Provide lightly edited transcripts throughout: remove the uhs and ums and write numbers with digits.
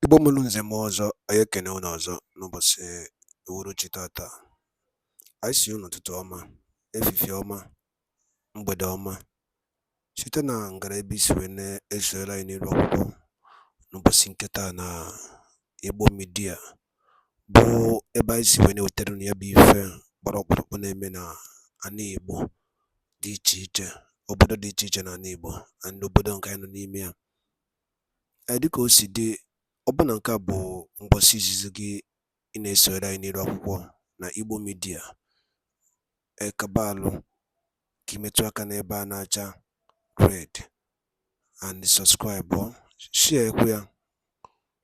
Igbo mụrụ nze m ọzọ, anyị ekene unu ọzọ n'ụbọchị uhuruchi tata. Anyị sị unu ụtụtụ ọma, efifie ọma, mgbede ọma, site na ngara ebe isi wee na-esoyere anyị n'elu akwụkwọ n'ụbọchị nke taa na Igbo midia, bụ ebe anyị si wee na-ewetara unu ya bụ ife gbara ọkpụrụkpụ na-eme na ana Igbo dị iche iche, obodo dị iche iche na ana Igbo na obodo nke anyị nọ n'ime ya. Dịka o si dị, ọbụna nke a bụ mgbọsị izizi gị ị na-esonyere anyị n'elu akwụkwọ na Igbo midia, ekabalụ ka imetụ aka n'ebe a na-acha red and subscribe, share ekwe ya,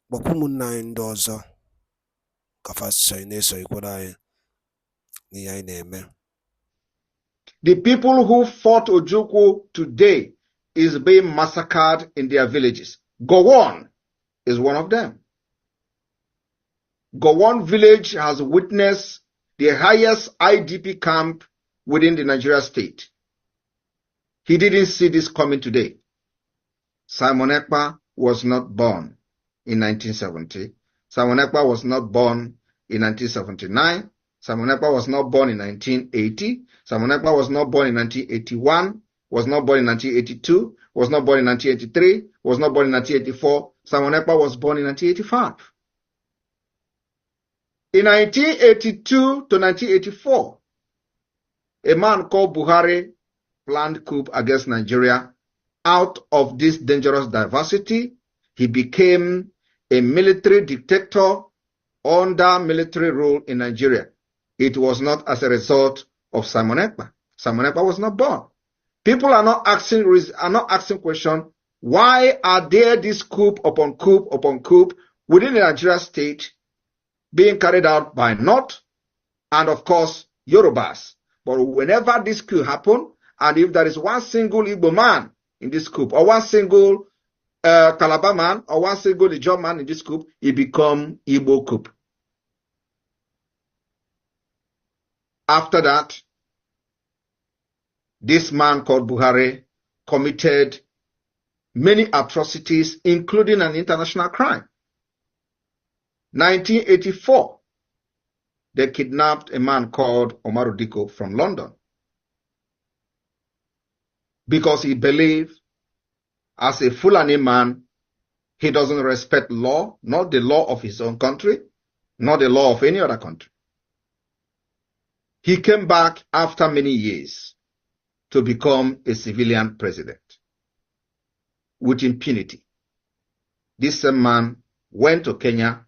gbakwa ụmụnne anyị ndị ọzọ ka fasịsọ anyị na-esonyekwara anyị n'ihe anyị na-eme. The people who fought Ojukwu today is being massacred in their villages. Gowon is one of them. Gowon village has witnessed the highest IDP camp within the Nigeria state. He didn't see this coming today. Simon Ekpa was not born in 1970. Simon Ekpa was not born in 1979. Simon Ekpa was not born in 1980. Simon Ekpa was not born in 1981. Was not born in 1982. Was not born in 1983. Was not born in 1984. Simon Ekpa was born in 1985. In 1982 to 1984, a man called Buhari planned coup against Nigeria. Out of this dangerous diversity, he became a military dictator under military rule in Nigeria. It was not as a result of Simon Ekpa. Simon Ekpa was not born. People are not asking question. Why are there this coup upon coup upon coup within the Nigeria state being carried out by North and, of course, Yorubas? But whenever this coup happens, and if there is one single Igbo man in this coup, or one single Calabar man, or one single Ijaw man in this coup, it becomes Igbo coup. After that, this man called Buhari committed many atrocities, including an international crime. 1984, they kidnapped a man called Omaru Diko from London because he believed, as a Fulani man, he doesn't respect law, not the law of his own country, not the law of any other country. He came back after many years to become a civilian president with impunity. This same man went to Kenya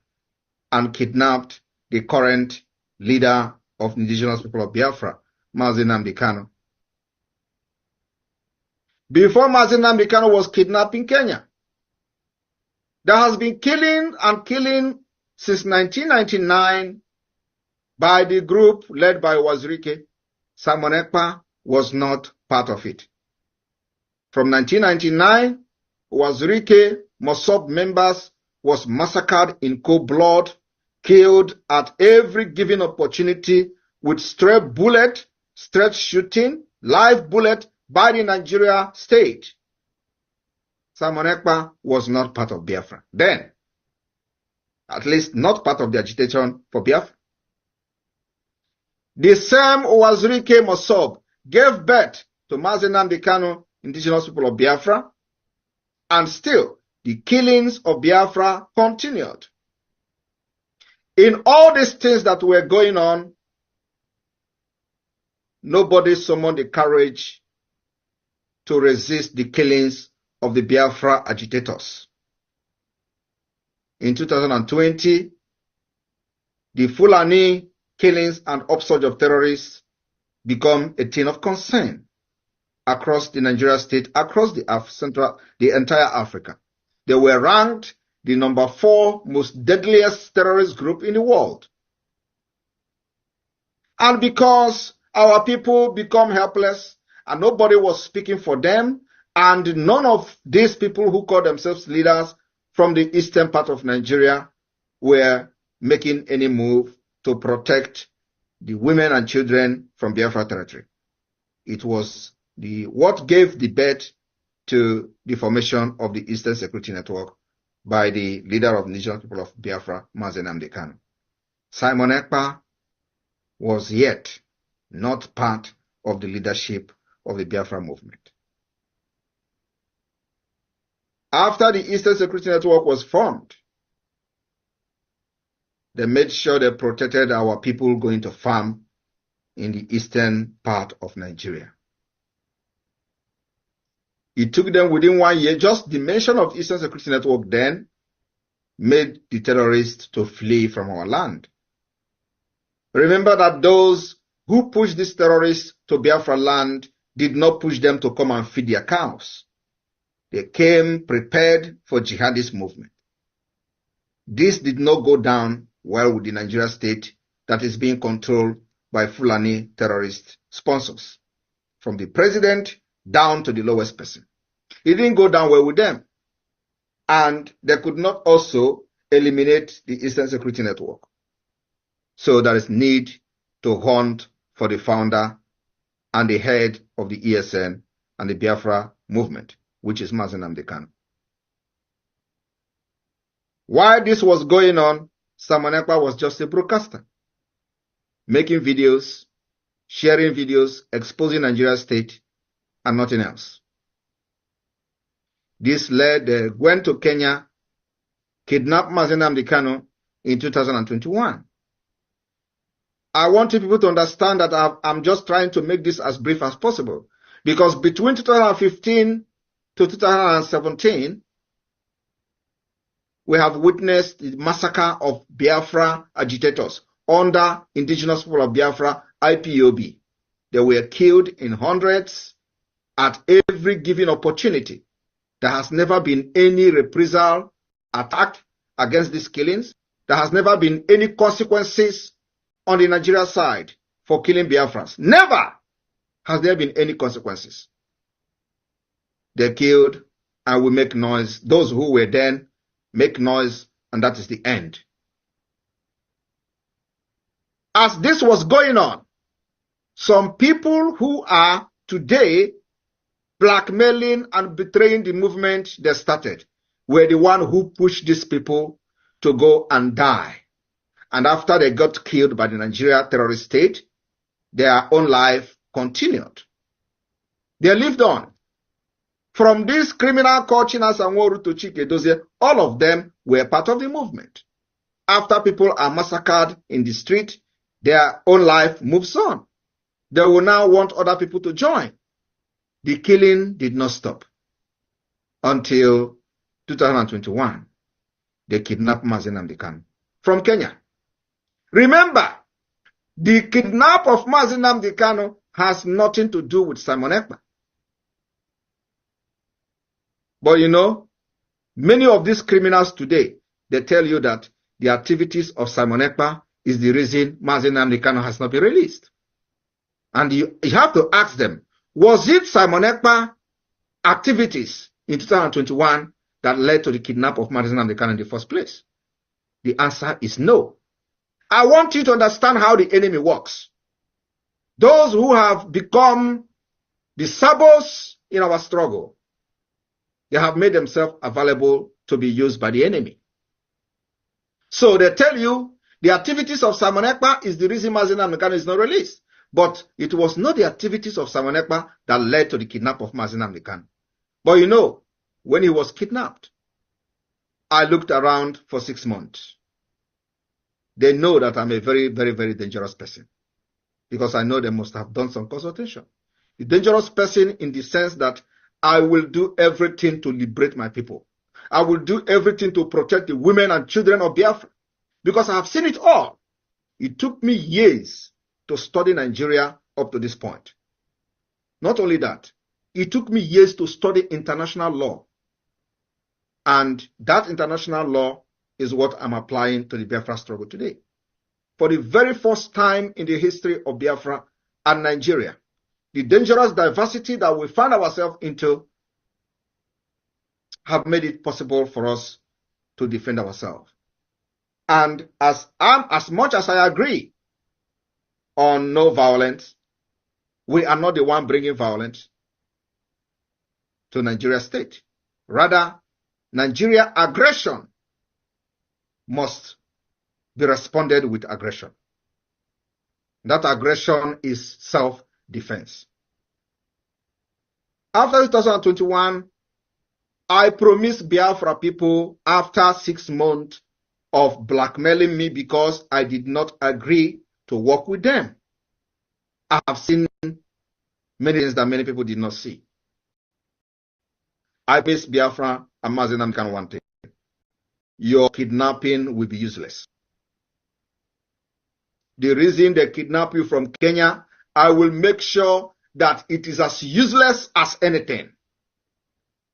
and kidnapped the current leader of indigenous people of Biafra, Mazi Nnamdi Kanu. Before Mazi Nnamdi Kanu was kidnapped in Kenya, there has been killing and killing since 1999 by the group led by Wazirike. Simon Ekpa was not part of it. From 1999, Wazirike Mossop members was massacred in cold blood, killed at every given opportunity with stray bullet, straight shooting, live bullet by the Nigeria state. Simon Ekpa was not part of Biafra then, at least not part of the agitation for Biafra. The same Wazirike Mossop gave birth to Mazi Nnamdi Kanu, indigenous people of Biafra, and still the killings of Biafra continued. In all these things that were going on, nobody summoned the courage to resist the killings of the Biafra agitators. In 2020, the Fulani killings and upsurge of terrorists become a thing of concern across the Nigeria state, across the entire Africa. They were ranked the number 4 most deadliest terrorist group in the world. And because our people become helpless and nobody was speaking for them, and none of these people who call themselves leaders from the eastern part of Nigeria were making any move to protect the women and children from Biafra territory. It was what gave the birth to the formation of the Eastern Security Network by the leader of the indigenous people of Biafra, Mazi Nnamdi Kanu. Simon Ekpa was yet not part of the leadership of the Biafra movement. After the Eastern Security Network was formed, they made sure they protected our people going to farm in the eastern part of Nigeria. It took them within 1 year, just the mention of Eastern Security Network then made the terrorists to flee from our land. Remember that those who pushed these terrorists to Biafra land did not push them to come and feed their cows. They came prepared for jihadist movement. This did not go down well with the Nigeria state that is being controlled by Fulani terrorist sponsors, from the president down to the lowest person. It didn't go down well with them. And they could not also eliminate the Eastern Security Network. So there is need to hunt for the founder and the head of the ESN and the Biafra movement, which is Mazi Nnamdi Kanu. While this was going on, Simon Ekpa was just a broadcaster, making videos, sharing videos, exposing Nigeria state, and nothing else. This led, they went to Kenya, kidnapped Mazi Nnamdi Kanu in 2021. I want people to understand that I'm just trying to make this as brief as possible, because between 2015 to 2017, we have witnessed the massacre of Biafra agitators under Indigenous People of Biafra, IPOB. They were killed in hundreds at every given opportunity. There has never been any reprisal attack against these killings. There has never been any consequences on the Nigeria side for killing Biafrans. Never has there been any consequences. They killed and we make noise. Those who were then make noise, and that is the end. As this was going on, some people who are today blackmailing and betraying the movement they started were the one who pushed these people to go and die. And after they got killed by the Nigeria terrorist state, their own life continued. They lived on. From these criminal called Chinas and Woru to Chikedozie, all of them were part of the movement. After people are massacred in the street, their own life moves on. They will now want other people to join. The killing did not stop until 2021. They kidnapped Mazi Nnamdi Kanu from Kenya. Remember, the kidnap of Mazi Nnamdi Kanu has nothing to do with Simon Ekpa. But you know, many of these criminals today, they tell you that the activities of Simon Ekpa is the reason Mazi Nnamdi Kanu has not been released. And you have to ask them, was it Simon Ekpa activities in 2021 that led to the kidnap of Mazi Nnamdi Kanu in the first place? The answer is no. I want you to understand how the enemy works. Those who have become the saboteurs in our struggle, they have made themselves available to be used by the enemy. So they tell you the activities of Simon Ekpa is the reason Mazi Nnamdi Kanu is not released. But it was not the activities of Simon Ekpa that led to the kidnap of Mazi Nnamdi Kanu. But you know, when he was kidnapped, I looked around for 6 months. They know that I'm a very, very, very dangerous person, because I know they must have done some consultation. A dangerous person in the sense that I will do everything to liberate my people. I will do everything to protect the women and children of Biafra, because I have seen it all. It took me years to study Nigeria up to this point. Not only that, it took me years to study international law. And that international law is what I'm applying to the Biafra struggle today. For the very first time in the history of Biafra and Nigeria, the dangerous diversity that we find ourselves into have made it possible for us to defend ourselves. And as much as I agree on no violence, we are not the one bringing violence to Nigeria state. Rather, Nigeria aggression must be responded with aggression. That aggression is self-defense. After 2021, I promised Biafra people after 6 months of blackmailing me because I did not agree to work with them. I have seen many things that many people did not see. I promised Biafra and Mazi Nnamdi Kanu one thing. Your kidnapping will be useless. The reason they kidnap you from Kenya, I will make sure that it is as useless as anything.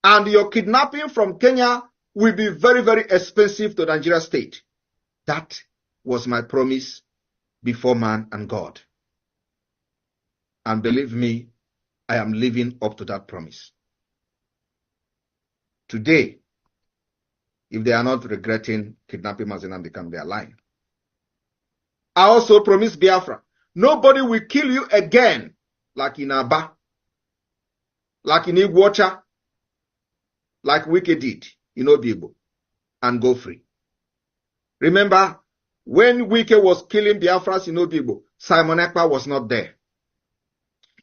And your kidnapping from Kenya will be very, very expensive to the Nigeria state. That was my promise before man and God. And believe me, I am living up to that promise. Today, if they are not regretting kidnapping Mazi Nnamdi Kanu, they are lying. I also promised Biafra, nobody will kill you again, like in Aba, like in Iguacha, like Wike did in Obibo, and go free. Remember, when Wike was killing Biafras in Obibo, Simon Ekpa was not there.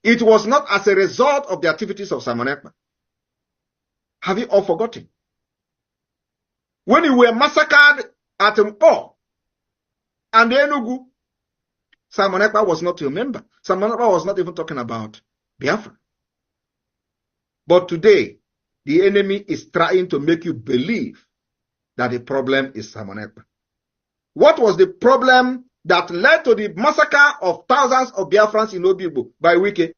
It was not as a result of the activities of Simon Ekpa. Have you all forgotten? When you were massacred at Mpo and Enugu, Simon Ekpa was not your member. Simon Ekpa was not even talking about Biafra. But today, the enemy is trying to make you believe that the problem is Simon Ekpa. What was the problem that led to the massacre of thousands of Biafrans in Obibo by Wike?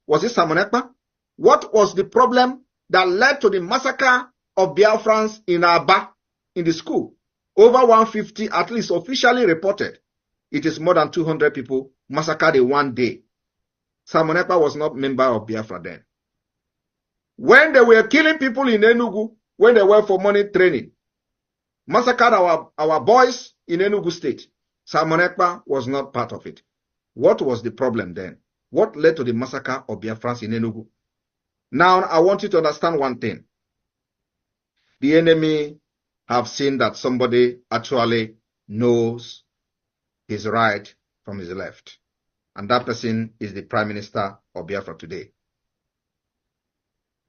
Was it Simon Ekpa? What was the problem that led to the massacre of Biafrans in Aba, in the school? Over 150, at least officially reported. It is more than 200 people massacred in one day. Simon Ekpa was not a member of Biafra then. When they were killing people in Enugu, when they were for money training, massacred our boys in Enugu state, Simon Ekpa was not part of it. What was the problem then? What led to the massacre of Biafrans in Enugu? Now, I want you to understand one thing. The enemy have seen that somebody actually knows his right from his left. And that person is the Prime Minister of Biafra today.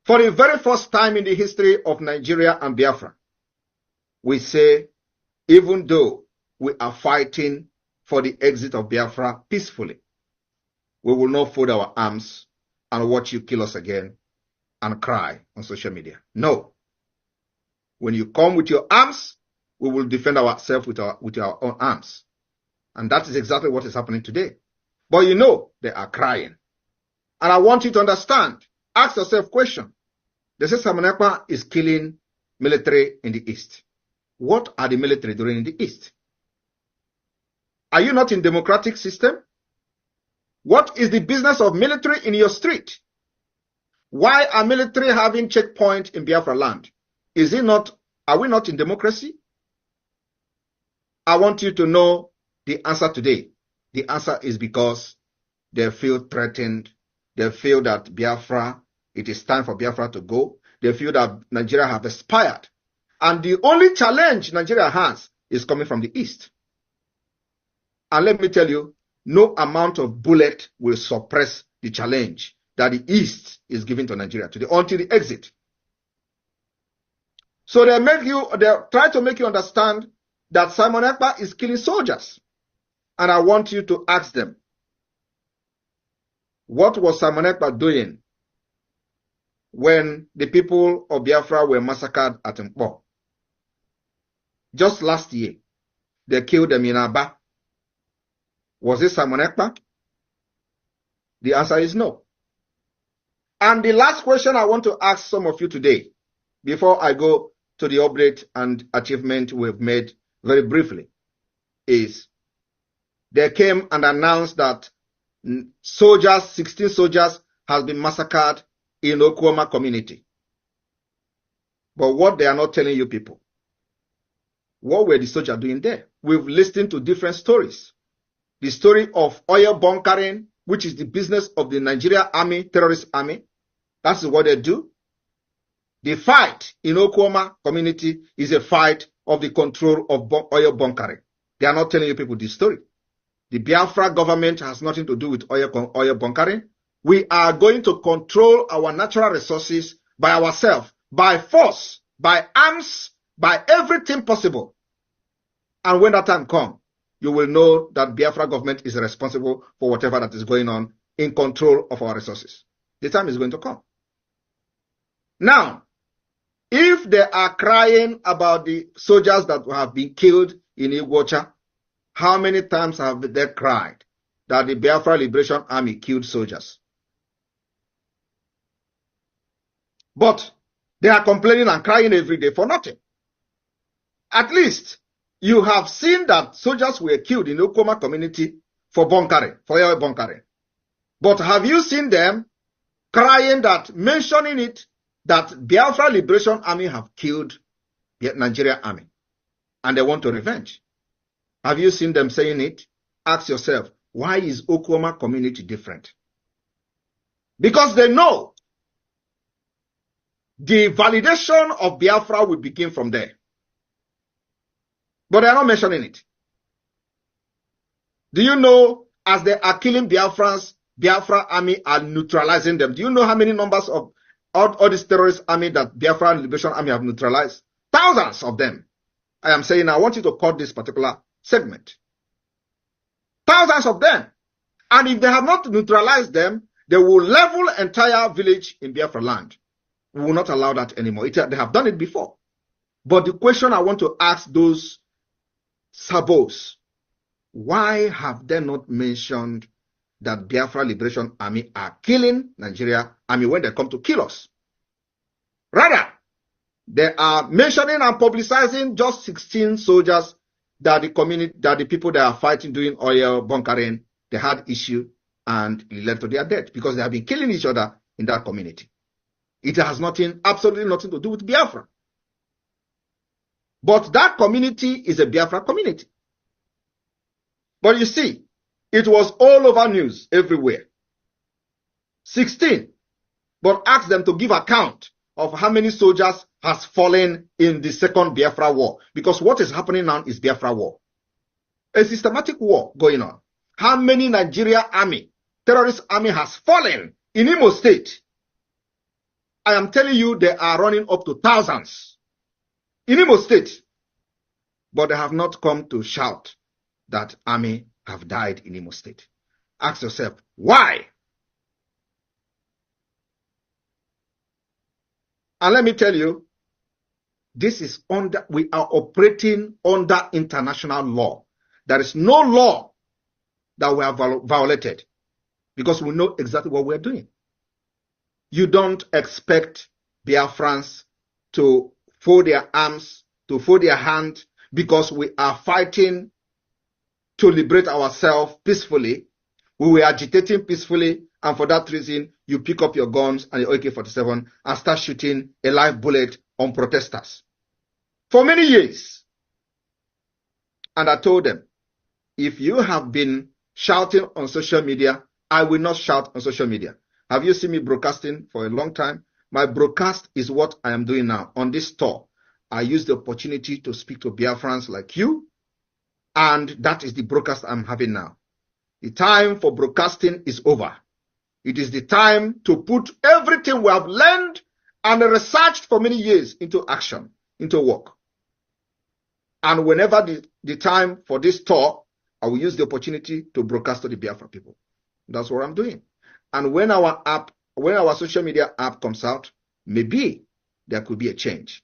For the very first time in the history of Nigeria and Biafra, we say, even though we are fighting for the exit of Biafra peacefully, we will not fold our arms and watch you kill us again and cry on social media. No. When you come with your arms, we will defend ourselves with our own arms. And that is exactly what is happening today. But you know, they are crying. And I want you to understand, ask yourself a question. They say Simon Ekpa is killing military in the East. What are the military doing in the East? Are you not in democratic system? What is the business of military in your street? Why are military having checkpoint in Biafra land? Are we not in democracy? I want you to know the answer today. The answer is because they feel threatened. They feel that Biafra, it is time for Biafra to go. They feel that Nigeria have expired. And the only challenge Nigeria has is coming from the East. And let me tell you, no amount of bullet will suppress the challenge that the East is giving to Nigeria today until the exit. So they try to make you understand that Simon Ekpa is killing soldiers. And I want you to ask them, what was Simon Ekpa doing when the people of Biafra were massacred at Mpo? Just last year, they killed them in Aba. Was it Simon Ekpa? The answer is no. And the last question I want to ask some of you today, before I go to the update and achievement we've made very briefly, is they came and announced that 16 soldiers has been massacred in Okwama community. But what they are not telling you people, what were the soldiers doing there? We've listened to different stories. The story of oil bunkering, which is the business of the Nigeria army, terrorist army. That's what they do. The fight in Okwama community is a fight of the control of oil bunkering. They are not telling you people this story. The Biafra government has nothing to do with oil bunkering. We are going to control our natural resources by ourselves, by force, by arms, by everything possible. And when that time comes, you will know that Biafra government is responsible for whatever that is going on in control of our resources. The time is going to come. Now, if they are crying about the soldiers that have been killed in Iguacha, how many times have they cried that the Biafra Liberation Army killed soldiers? But they are complaining and crying every day for nothing. At least you have seen that soldiers were killed in the Okoma community for bunkering, for oil bunkering. But have you seen them crying that, mentioning it, that Biafra Liberation Army have killed the Nigerian army and they want to revenge? Have you seen them saying it? Ask yourself, why is Okoma community different? Because they know the validation of Biafra will begin from there. But they are not mentioning it. Do you know, as they are killing Biafrans, Biafra army are neutralizing them? Do you know how many numbers of all these terrorist army that Biafra Liberation Army have neutralized? Thousands of them. I am saying I want you to cut this particular segment. Thousands of them. And if they have not neutralized them, they will level entire village in Biafra land. We will not allow that anymore. They have done it before. But the question I want to ask those sabos, why have they not mentioned that Biafra Liberation Army are killing Nigeria army when they come to kill us? Rather, they are mentioning and publicizing just 16 soldiers that the community, that the people that are fighting doing oil bunkering, they had issue and it led to their death because they have been killing each other in that community. It has nothing, absolutely nothing to do with Biafra. But that community is a Biafra community. But you see, it was all over news everywhere. 16. But ask them to give account of how many soldiers has fallen in the second Biafra war. Because what is happening now is Biafra war. A systematic war going on. How many Nigeria army, terrorist army has fallen in Imo State? I am telling you, they are running up to thousands in Imo State. But they have not come to shout that army have died in Imo State. Ask yourself, why? And let me tell you, this is we are operating under international law. There is no law that we have violated because we know exactly what we're doing. You don't expect Biafrans to fold their arms, to fold their hand, because we are fighting to liberate ourselves peacefully. We were agitating peacefully, and for that reason, you pick up your guns and your AK-47 and start shooting a live bullet on protesters. For many years. And I told them, if you have been shouting on social media, I will not shout on social media. Have you seen me broadcasting for a long time? My broadcast is what I am doing now. On this tour, I use the opportunity to speak to Biafrans like you, and that is the broadcast I'm having now. The time for broadcasting is over. It is the time to put everything we have learned and researched for many years into action, into work. And whenever the time for this tour, I will use the opportunity to broadcast to the Biafra people. That's what I'm doing. And when our social media app comes out, maybe there could be a change.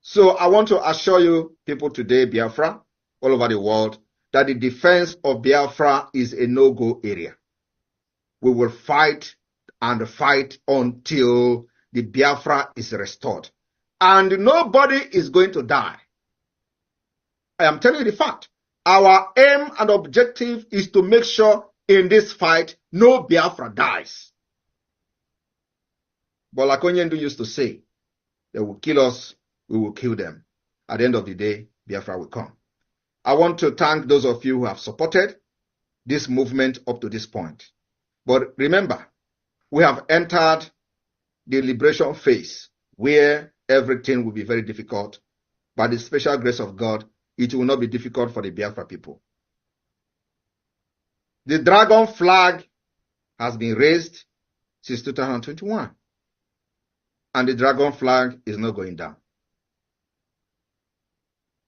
So I want to assure you people today, Biafra, all over the world, that the defense of Biafra is a no-go area. We will fight and fight until the Biafra is restored. And nobody is going to die. I am telling you the fact. Our aim and objective is to make sure in this fight, no Biafra dies. But like Onyendu used to say, they will kill us, we will kill them. At the end of the day, Biafra will come. I want to thank those of you who have supported this movement up to this point. But remember, we have entered the liberation phase, where everything will be very difficult. By the special grace of God, it will not be difficult for the Biafra people. The dragon flag has been raised since 2021, and the dragon flag is not going down.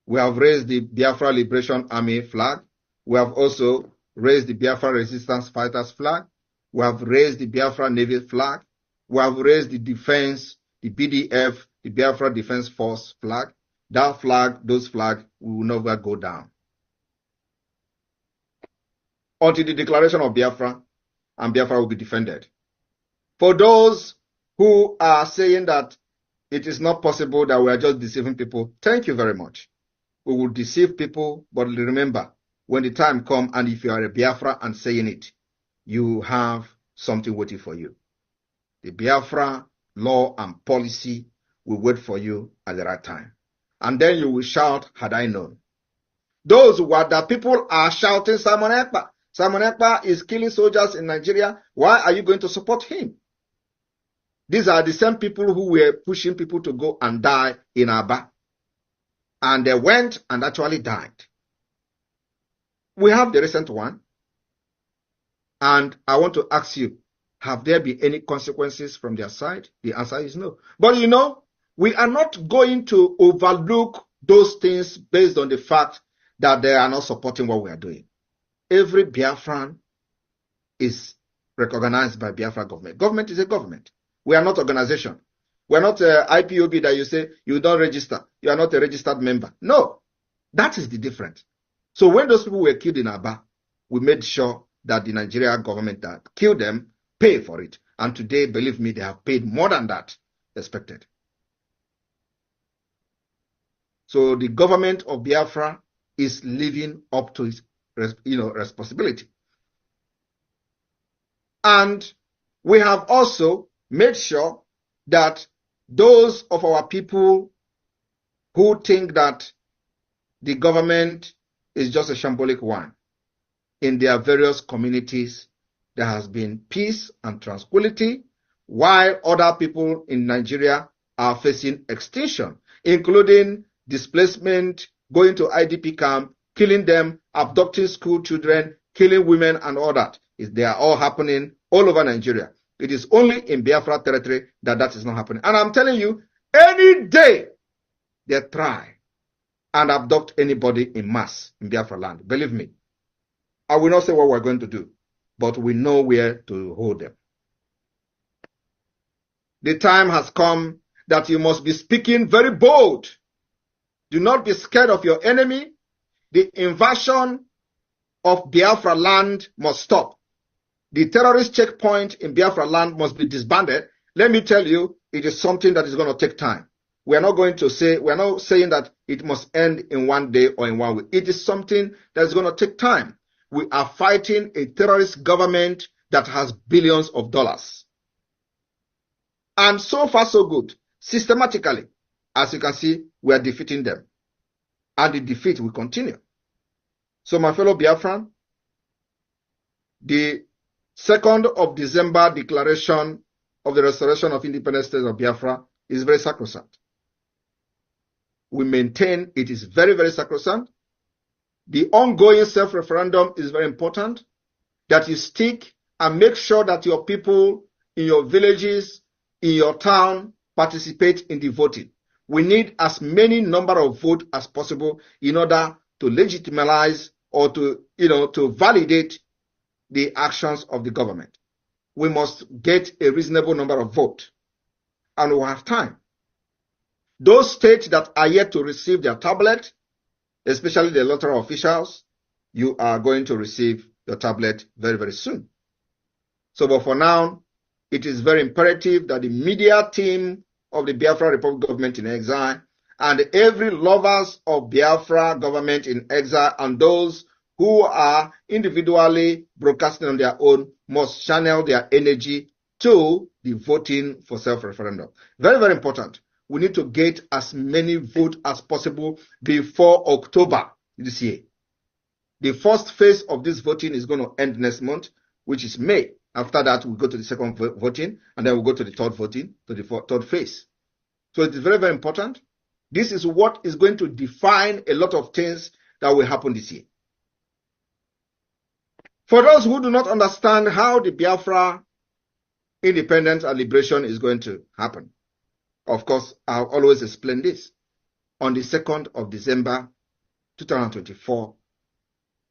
We have raised the Biafra Liberation Army flag. We have also raised the Biafra Resistance Fighters flag. We have raised the Biafra Navy flag. We have raised the defense, the BDF, the Biafra Defense Force flag. That flag, those flags will never go down until the declaration of Biafra, and Biafra will be defended. For those who are saying that it is not possible, that we are just deceiving people, thank you very much. We will deceive people, but remember, when the time comes, and if you are a Biafra and saying it, you have something waiting for you. The Biafra law and policy will wait for you at the right time. And then you will shout, had I known. Those who are that people are shouting, Simon Ekpa. Simon Ekpa is killing soldiers in Nigeria. Why are you going to support him? These are the same people who were pushing people to go and die in Aba. And they went and actually died. We have the recent one. And I want to ask you, have there been any consequences from their side? The answer is no. But you know, we are not going to overlook those things based on the fact that they are not supporting what we are doing. Every Biafran is recognized by Biafra government. Government is a government. We are not organization. We are not IPOB that you say you don't register. You are not a registered member. No, that is the difference. So when those people were killed in Aba, we made sure that the Nigerian government that killed them pay for it. And today, believe me, they have paid more than that expected. So the government of Biafra is living up to its responsibility. And we have also made sure that those of our people who think that the government is just a shambolic one, in their various communities, there has been peace and tranquility, while other people in Nigeria are facing extinction, including displacement, going to IDP camp, killing them, abducting school children, killing women, and all that. They are all happening all over Nigeria. It is only in Biafra territory that that is not happening. And I'm telling you, any day they try and abduct anybody in mass in Biafra land, believe me, I will not say what we're going to do, but we know where to hold them. The time has come that you must be speaking very bold. Do not be scared of your enemy. The invasion of Biafra land must stop. The terrorist checkpoint in Biafra land must be disbanded. Let me tell you, it is something that is going to take time. We are not saying that it must end in one day or in 1 week. It is something that is going to take time. We are fighting a terrorist government that has billions of dollars. And so far, so good. Systematically, as you can see, we are defeating them. And the defeat will continue. So, my fellow Biafran, the 2nd of December declaration of the restoration of independent state of Biafra is very sacrosanct. We maintain it is very, very sacrosanct. The ongoing self-referendum is very important, that you stick and make sure that your people in your villages, in your town, participate in the voting. We need as many number of votes as possible in order to legitimize or to validate the actions of the government. We must get a reasonable number of votes, and we have time. Those states that are yet to receive their tablet, especially the electoral officials, you are going to receive your tablet very, very soon. So, but for now, it is very imperative that the media team of the Biafra Republic government in exile and every lovers of Biafra government in exile and those who are individually broadcasting on their own must channel their energy to the voting for self-referendum. Very, very important. We need to get as many votes as possible before October this year. The first phase of this voting is going to end next month, which is May. After that, we go to the second voting, and then we go to the third voting, to the third phase. So it is very, very important. This is what is going to define a lot of things that will happen this year. For those who do not understand how the Biafra independence and liberation is going to happen, of course, I'll always explain this. On the 2nd of December 2024,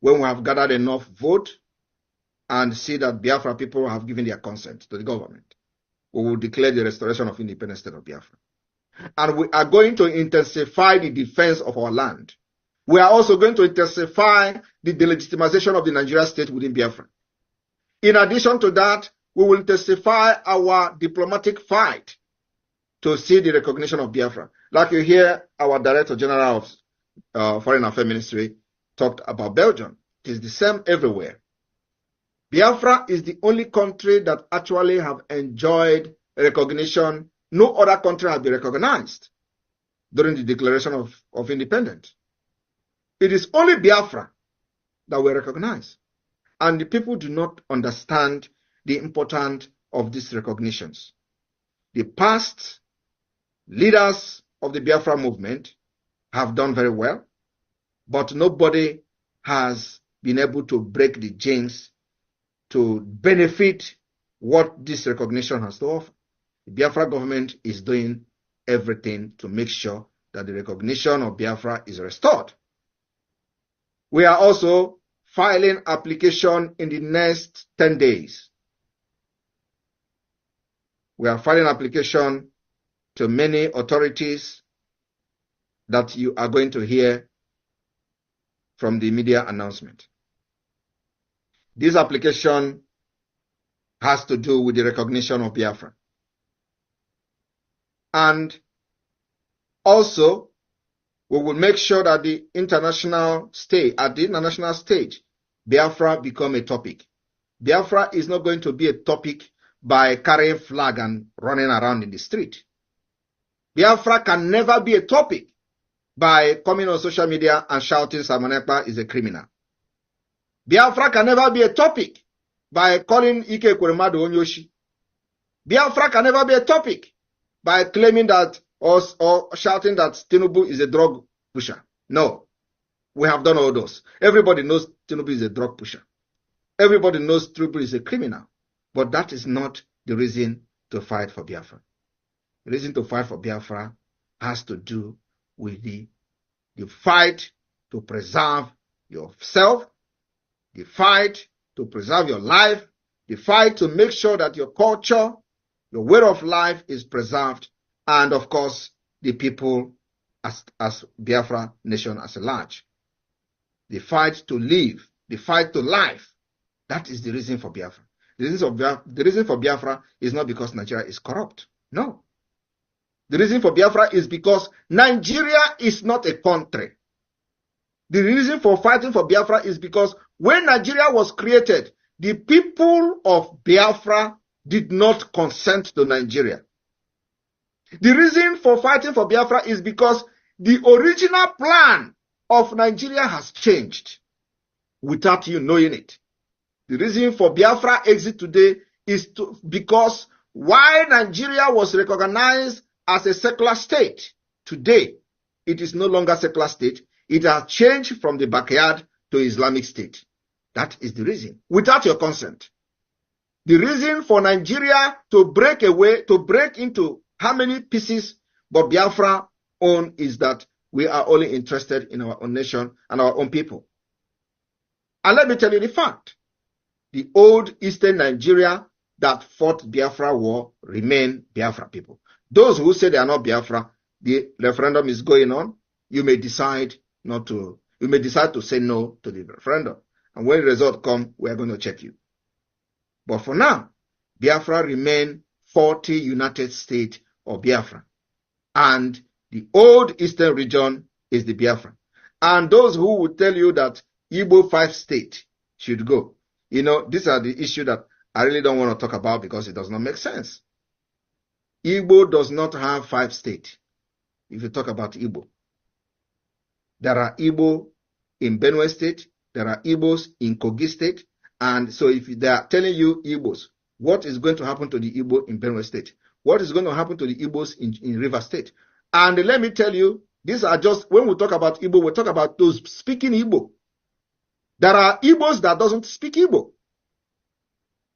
when we have gathered enough vote and see that Biafra people have given their consent to the government, we will declare the restoration of independent state of Biafra. And we are going to intensify the defense of our land. We are also going to intensify the delegitimization of the Nigeria state within Biafra. In addition to that, we will intensify our diplomatic fight to see the recognition of Biafra. Like you hear our Director General of Foreign Affairs Ministry talked about Belgium. It is the same everywhere. Biafra is the only country that actually have enjoyed recognition. No other country has been recognized during the declaration of independence. It is only Biafra that we recognize. And the people do not understand the importance of these recognitions. The past leaders of the Biafra movement have done very well, but nobody has been able to break the jinx to benefit what this recognition has to offer. The Biafra government is doing everything to make sure that the recognition of Biafra is restored. We are also filing application in the next 10 days. We are filing application to many authorities that you are going to hear from the media announcement. This application has to do with the recognition of Biafra. And also, we will make sure that at the international stage, Biafra become a topic. Biafra is not going to be a topic by carrying flag and running around in the street. Biafra can never be a topic by coming on social media and shouting Simon Ekpa is a criminal. Biafra can never be a topic by calling Ike Ekweremadu Onyoshi. Biafra can never be a topic by claiming that or shouting that Tinubu is a drug pusher. No, we have done all those. Everybody knows Tinubu is a drug pusher. Everybody knows Tinubu is a criminal. But that is not the reason to fight for Biafra. The reason to fight for Biafra has to do with the fight to preserve yourself, the fight to preserve your life, the fight to make sure that your culture, your way of life is preserved, and of course, the people as Biafra nation as a large. The fight to live, the fight to life, that is the reason for Biafra. The reason for Biafra is not because Nigeria is corrupt. No. The reason for Biafra is because Nigeria is not a country. The reason for fighting for Biafra is because when Nigeria was created, the people of Biafra did not consent to Nigeria. The reason for fighting for Biafra is because the original plan of Nigeria has changed without you knowing it. The reason for Biafra exit today is because while Nigeria was recognized as a secular state, today it is no longer a secular state. It has changed from the backyard to Islamic State. That is the reason, without your consent. The reason for Nigeria to break into how many pieces but Biafra own is that we are only interested in our own nation and our own people. And let me tell you the fact. The old Eastern Nigeria that fought Biafra war remain Biafra people. Those who say they are not Biafra, the referendum is going on. You may decide to say no to the referendum. And when the result comes, we are going to check you. But for now, Biafra remain 40 United States of Biafra. And the old Eastern region is the Biafra. And those who will tell you that Igbo 5 states should go, these are the issues that I really don't want to talk about because it does not make sense. Igbo does not have 5 states. If you talk about Igbo, there are Igbo in Benue State, there are Igbos in Kogi State, and so if they are telling you Igbos, what is going to happen to the Igbo in Benue State, what is going to happen to the Igbos in River State. And let me tell you, these are just, when we talk about Igbo, we talk about those speaking Igbo. There are Igbos that doesn't speak Igbo.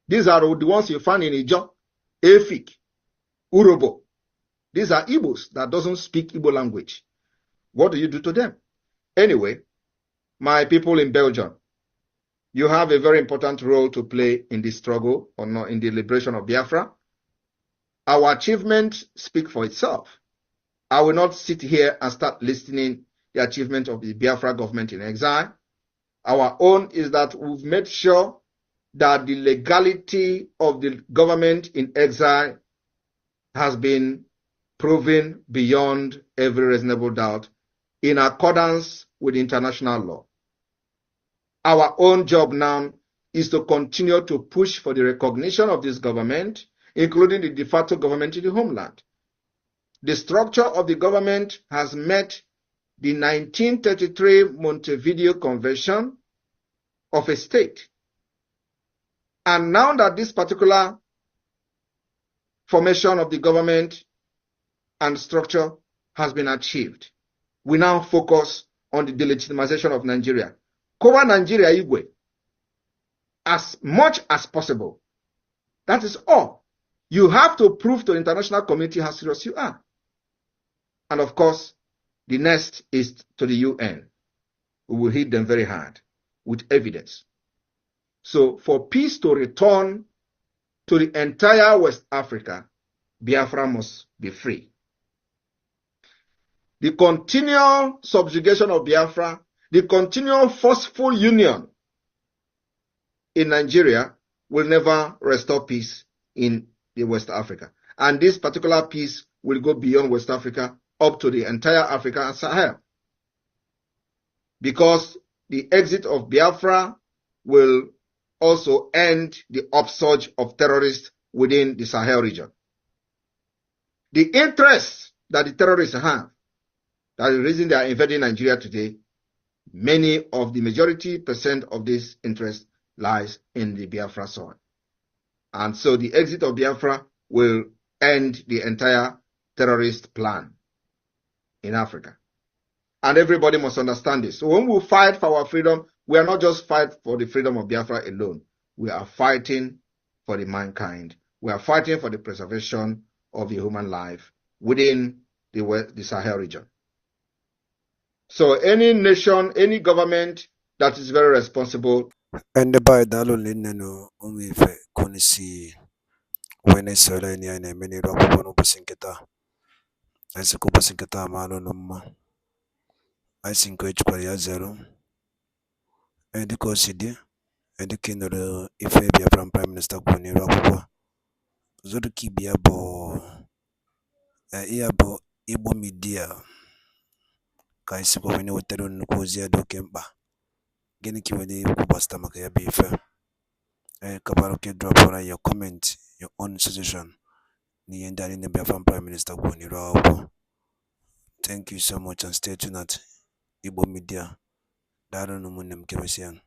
These are the ones you find in Ijo, Efik, Urobo. These are Igbos that doesn't speak Igbo language. What do you do to them? Anyway, my people in Belgium, you have a very important role to play in this struggle or not in the liberation of Biafra. Our achievements speak for itself. I will not sit here and start listening the achievement of the Biafra government in exile. Our own is that we've made sure that the legality of the government in exile has been proven beyond every reasonable doubt in accordance with international law. Our own job now is to continue to push for the recognition of this government, including the de facto government in the homeland. The structure of the government has met the 1933 Montevideo Convention of a state. And now that this particular formation of the government and structure has been achieved, we now focus on the delegitimization of Nigeria. Cover Nigeria Igwe as much as possible. That is all. You have to prove to the international community how serious you are. And of course, the next is to the UN. We will hit them very hard with evidence. So for peace to return to the entire West Africa, Biafra must be free. The continual subjugation of Biafra, the continual forceful union in Nigeria will never restore peace in the West Africa. And this particular peace will go beyond West Africa up to the entire Africa and Sahel. Because the exit of Biafra will also end the upsurge of terrorists within the Sahel region. The interests that the terrorists have, that is the reason they are invading Nigeria today, many of the majority percent of this interest lies in the Biafra soil. And so the exit of Biafra will end the entire terrorist plan in Africa. And everybody must understand this. So when we fight for our freedom, we are not just fighting for the freedom of Biafra alone. We are fighting for the mankind. We are fighting for the preservation of the human life within the Sahel region. So any nation, any government that is very responsible. And by Dalon Linno, only Konisi, when I saw any many rock one Basinketa, I said Basinketa Malonum, I think which Korea zero, and the Cosidi, and the Kindle, if I be a Prime Minister Kuni Rockwa, Zoduki Biabo, Iabo, Ibo Media, Kaisiko when you tell Nukozia do Kemba, Geniki when you Kubasta Makaya Bifa. Kabaroke drop on your comment, your own suggestion. Ni endani ne Biafran Prime Minister Kuni Raobo. Thank you so much and stay tuned at Igbo Media. Daro no munem kemesian.